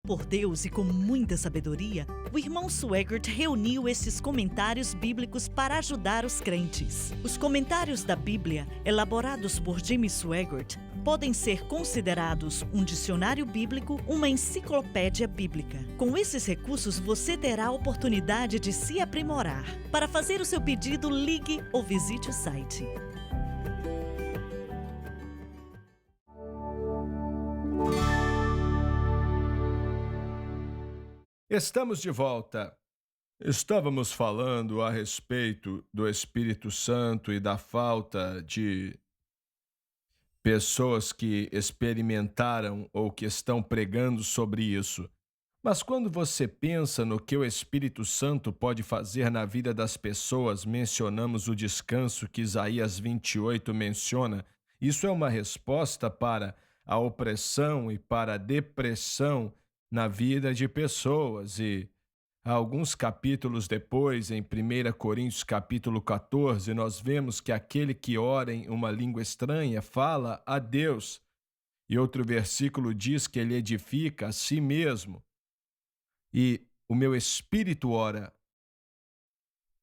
por Deus e com muita sabedoria, o irmão Swaggart reuniu esses comentários bíblicos para ajudar os crentes. Os comentários da Bíblia, elaborados por Jimmy Swaggart, podem ser considerados um dicionário bíblico, uma enciclopédia bíblica. Com esses recursos, você terá a oportunidade de se aprimorar. Para fazer o seu pedido, ligue ou visite o site. Estamos de volta. Estávamos falando a respeito do Espírito Santo e da falta de pessoas que experimentaram ou que estão pregando sobre isso. Mas quando você pensa no que o Espírito Santo pode fazer na vida das pessoas, mencionamos o descanso que Isaías 28 menciona. Isso é uma resposta para a opressão e para a depressão na vida de pessoas. E alguns capítulos depois, em 1 Coríntios capítulo 14, nós vemos que aquele que ora em uma língua estranha fala a Deus. E outro versículo diz que ele edifica a si mesmo. E o meu espírito ora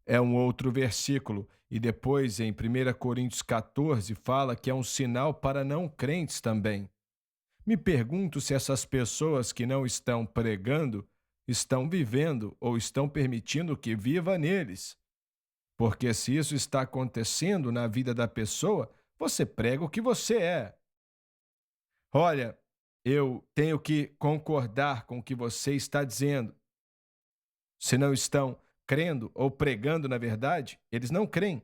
é um outro versículo. E depois, em 1 Coríntios 14, fala que é um sinal para não crentes também. Me pergunto se essas pessoas que não estão pregando estão vivendo ou estão permitindo que viva neles. Porque se isso está acontecendo na vida da pessoa, você prega o que você é. Olha, eu tenho que concordar com o que você está dizendo. Se não estão crendo ou pregando na verdade, eles não creem.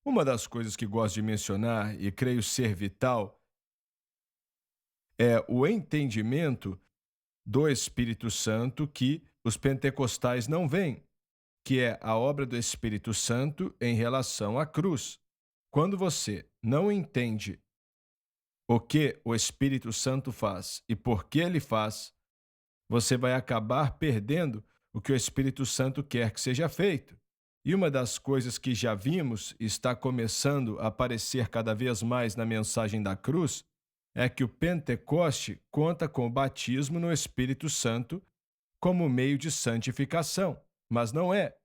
Uma das coisas que gosto de mencionar e creio ser vital é o entendimento do Espírito Santo que os pentecostais não veem, que é a obra do Espírito Santo em relação à cruz. Quando você não entende o que o Espírito Santo faz e por que ele faz, você vai acabar perdendo o que o Espírito Santo quer que seja feito. E uma das coisas que já vimos e está começando a aparecer cada vez mais na mensagem da cruz é que o Pentecoste conta com o batismo no Espírito Santo como meio de santificação, mas não é.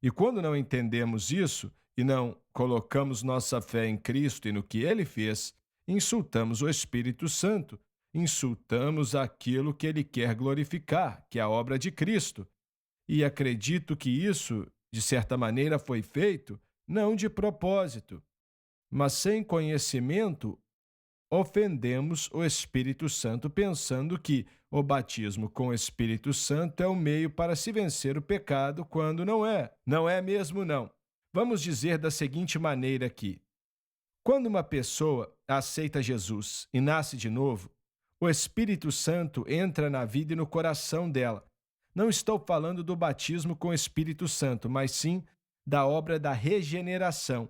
E quando não entendemos isso e não colocamos nossa fé em Cristo e no que Ele fez, insultamos o Espírito Santo, insultamos aquilo que Ele quer glorificar, que é a obra de Cristo. E acredito que isso, de certa maneira, foi feito não de propósito, mas sem conhecimento, ofendemos o Espírito Santo pensando que o batismo com o Espírito Santo é o meio para se vencer o pecado, quando não é. Não é mesmo, não. Vamos dizer da seguinte maneira aqui. Quando uma pessoa aceita Jesus e nasce de novo, o Espírito Santo entra na vida e no coração dela. Não estou falando do batismo com o Espírito Santo, mas sim da obra da regeneração.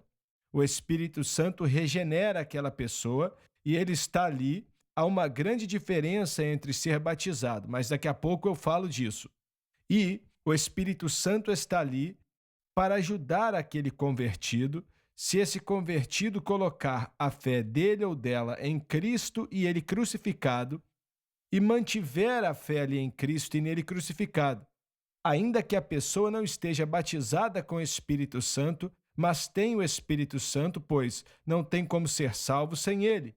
O Espírito Santo regenera aquela pessoa e ele está ali. Há uma grande diferença entre ser batizado, mas daqui a pouco eu falo disso. E o Espírito Santo está ali para ajudar aquele convertido, se esse convertido colocar a fé dele ou dela em Cristo e ele crucificado, e mantiver a fé ali em Cristo e nele crucificado. Ainda que a pessoa não esteja batizada com o Espírito Santo, mas tem o Espírito Santo, pois não tem como ser salvo sem ele.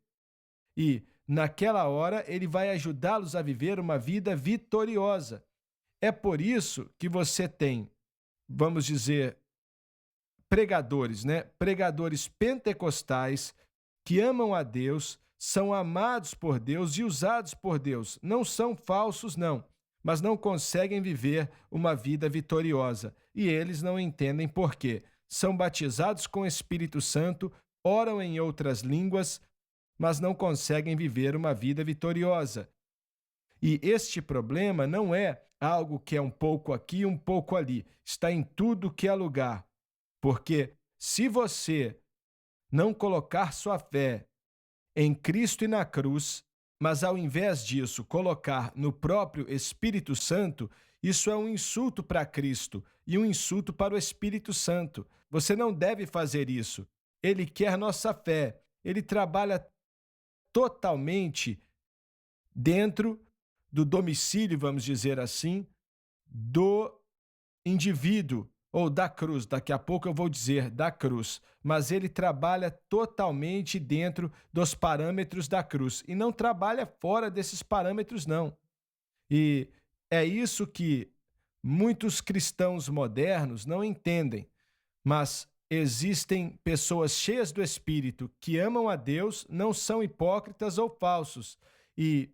E, naquela hora, ele vai ajudá-los a viver uma vida vitoriosa. É por isso que você tem, vamos dizer, pregadores, né? Pregadores pentecostais que amam a Deus, são amados por Deus e usados por Deus. Não são falsos, não, mas não conseguem viver uma vida vitoriosa. E eles não entendem por quê. São batizados com o Espírito Santo, oram em outras línguas, mas não conseguem viver uma vida vitoriosa. E este problema não é algo que é um pouco aqui, um pouco ali. Está em tudo que é lugar. Porque se você não colocar sua fé em Cristo e na cruz, mas ao invés disso colocar no próprio Espírito Santo, isso é um insulto para Cristo e um insulto para o Espírito Santo. Você não deve fazer isso. Ele quer nossa fé. Ele trabalha totalmente dentro do domicílio, vamos dizer assim, do indivíduo ou da cruz. Daqui a pouco eu vou dizer da cruz, mas ele trabalha totalmente dentro dos parâmetros da cruz e não trabalha fora desses parâmetros, não. E é isso que muitos cristãos modernos não entendem, mas existem pessoas cheias do Espírito que amam a Deus, não são hipócritas ou falsos. E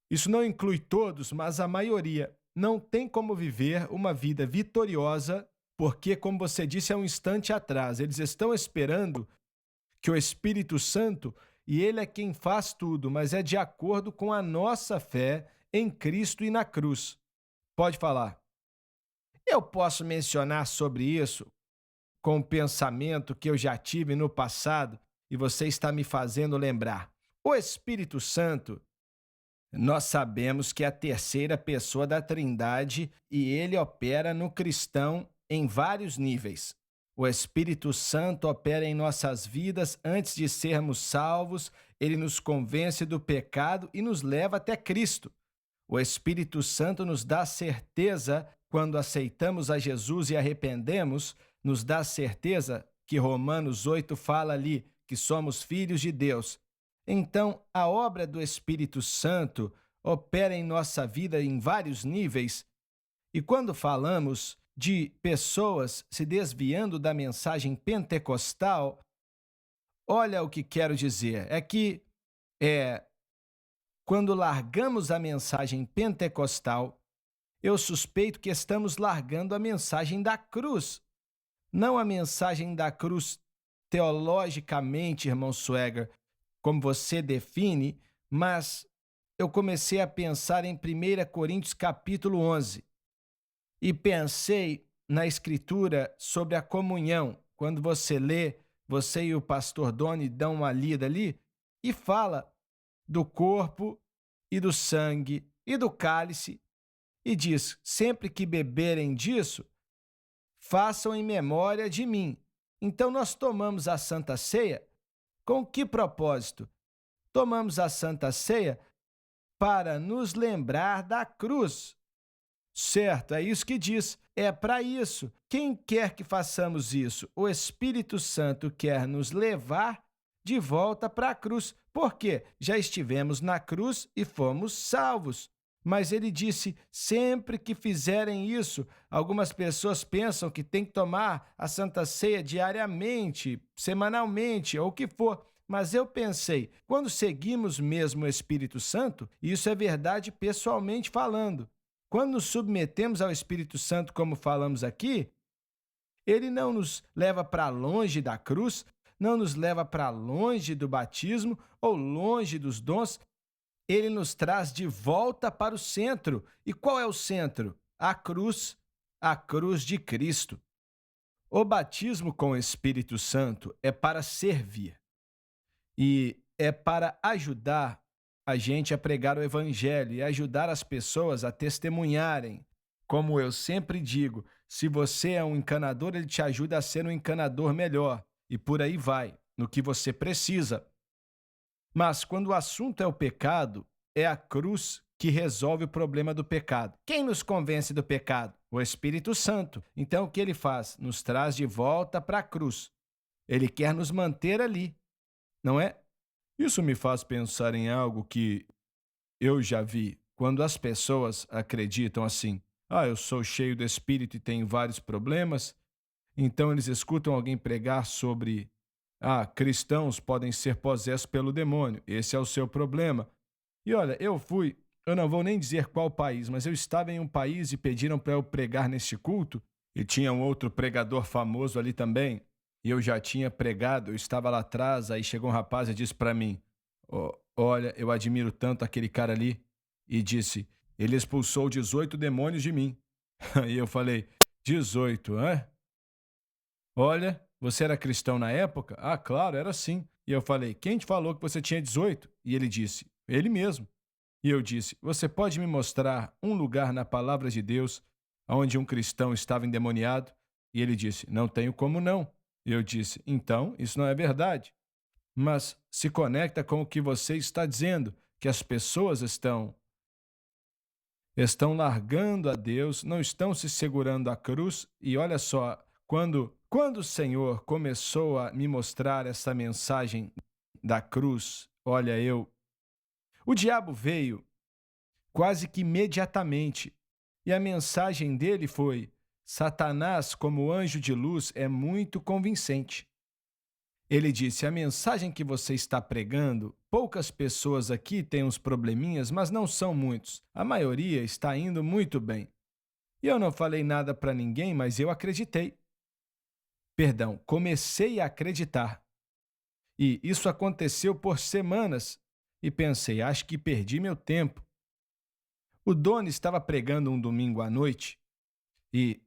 isso não inclui todos, mas a maioria não tem como viver uma vida vitoriosa, porque, como você disse há um instante atrás, eles estão esperando que o Espírito Santo, e ele é quem faz tudo, mas é de acordo com a nossa fé em Cristo e na cruz. Pode falar. Eu posso mencionar sobre isso com um pensamento que eu já tive no passado e você está me fazendo lembrar. O Espírito Santo, nós sabemos que é a terceira pessoa da Trindade e ele opera no cristão em vários níveis. O Espírito Santo opera em nossas vidas antes de sermos salvos, ele nos convence do pecado e nos leva até Cristo. O Espírito Santo nos dá certeza quando aceitamos a Jesus e arrependemos, nos dá certeza que Romanos 8 fala ali que somos filhos de Deus. Então, a obra do Espírito Santo opera em nossa vida em vários níveis. E quando falamos de pessoas se desviando da mensagem pentecostal, olha o que quero dizer. É que quando largamos a mensagem pentecostal, eu suspeito que estamos largando a mensagem da cruz. Não a mensagem da cruz teologicamente, irmão Swagger, como você define, mas eu comecei a pensar em 1 Coríntios capítulo 11 e pensei na escritura sobre a comunhão. Quando você lê, você e o pastor Doni dão uma lida ali e fala do corpo e do sangue e do cálice e diz, sempre que beberem disso, façam em memória de mim. Então nós tomamos a Santa Ceia com que propósito? Tomamos a Santa Ceia para nos lembrar da cruz. Certo, é isso que diz. É para isso. Quem quer que façamos isso? O Espírito Santo quer nos levar de volta para a cruz. Por quê? Já estivemos na cruz e fomos salvos. Mas ele disse, sempre que fizerem isso, algumas pessoas pensam que tem que tomar a Santa Ceia diariamente, semanalmente, ou o que for. Mas eu pensei, quando seguimos mesmo o Espírito Santo, isso é verdade pessoalmente falando. Quando nos submetemos ao Espírito Santo, como falamos aqui, ele não nos leva para longe da cruz, não nos leva para longe do batismo ou longe dos dons, ele nos traz de volta para o centro. E qual é o centro? A cruz de Cristo. O batismo com o Espírito Santo é para servir e é para ajudar a gente a pregar o Evangelho e ajudar as pessoas a testemunharem. Como eu sempre digo, se você é um encanador, ele te ajuda a ser um encanador melhor e por aí vai, no que você precisa. Mas quando o assunto é o pecado, é a cruz que resolve o problema do pecado. Quem nos convence do pecado? O Espírito Santo. Então o que ele faz? Nos traz de volta para a cruz. Ele quer nos manter ali, não é? Isso me faz pensar em algo que eu já vi. Quando as pessoas acreditam assim, eu sou cheio do Espírito e tenho vários problemas, então eles escutam alguém pregar sobre cristãos podem ser possessos pelo demônio, esse é o seu problema. E olha, eu não vou nem dizer qual país, mas eu estava em um país e pediram para eu pregar neste culto, e tinha um outro pregador famoso ali também, e eu já tinha pregado, eu estava lá atrás, aí chegou um rapaz e disse para mim, olha, eu admiro tanto aquele cara ali, e disse, ele expulsou 18 demônios de mim. E eu falei, 18, hã? Olha, você era cristão na época? Ah, claro, era sim. E eu falei, quem te falou que você tinha 18? E ele disse, ele mesmo. E eu disse, você pode me mostrar um lugar na palavra de Deus onde um cristão estava endemoniado? E ele disse, não tenho como não. E eu disse, então, isso não é verdade. Mas se conecta com o que você está dizendo, que as pessoas estão estão largando a Deus, não estão se segurando à cruz. E olha só, quando o Senhor começou a me mostrar essa mensagem da cruz, o diabo veio quase que imediatamente, e a mensagem dele foi: Satanás, como anjo de luz, é muito convincente. Ele disse: a mensagem que você está pregando, poucas pessoas aqui têm uns probleminhas, mas não são muitos. A maioria está indo muito bem. E eu não falei nada para ninguém, mas eu acreditei. Perdão, comecei a acreditar. E isso aconteceu por semanas. E pensei: acho que perdi meu tempo. O Doni estava pregando um domingo à noite e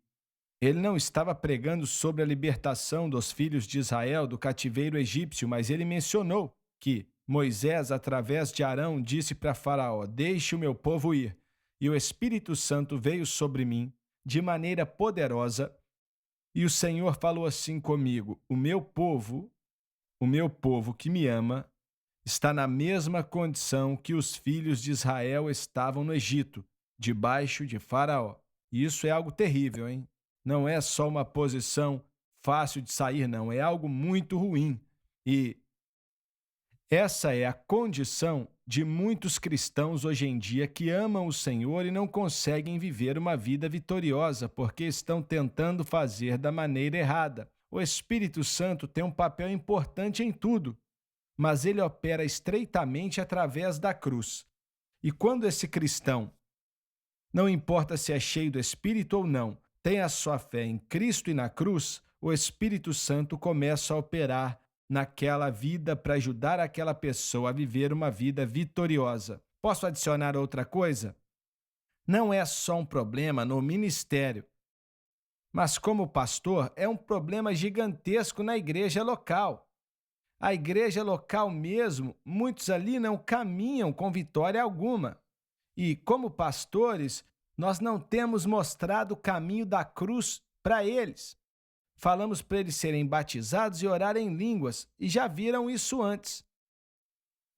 ele não estava pregando sobre a libertação dos filhos de Israel do cativeiro egípcio, mas ele mencionou que Moisés, através de Arão, disse para Faraó: deixe o meu povo ir. E o Espírito Santo veio sobre mim de maneira poderosa, e o Senhor falou assim comigo: o meu povo que me ama, está na mesma condição que os filhos de Israel estavam no Egito, debaixo de Faraó. E isso é algo terrível, hein? Não é só uma posição fácil de sair, não. É algo muito ruim. E essa é a condição de muitos cristãos hoje em dia que amam o Senhor e não conseguem viver uma vida vitoriosa porque estão tentando fazer da maneira errada. O Espírito Santo tem um papel importante em tudo, mas ele opera estreitamente através da cruz. E quando esse cristão, não importa se é cheio do Espírito ou não, tem a sua fé em Cristo e na cruz, o Espírito Santo começa a operar naquela vida para ajudar aquela pessoa a viver uma vida vitoriosa. Posso adicionar outra coisa? Não é só um problema no ministério, mas como pastor é um problema gigantesco na igreja local. A igreja local mesmo, muitos ali não caminham com vitória alguma. E, como pastores, nós não temos mostrado o caminho da cruz para eles. Falamos para eles serem batizados e orar em línguas, e já viram isso antes.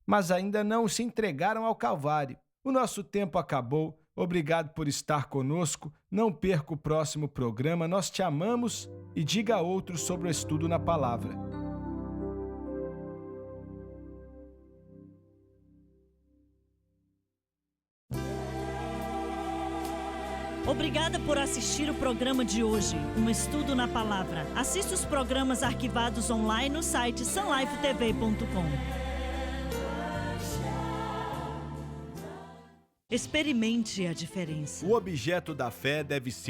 Mas ainda não se entregaram ao Calvário. O nosso tempo acabou. Obrigado por estar conosco. Não perca o próximo programa. Nós te amamos e diga a outros sobre o estudo na palavra. Obrigada por assistir o programa de hoje, um estudo na palavra. Assista os programas arquivados online no site sunlifetv.com. Experimente a diferença. O objeto da fé deve ser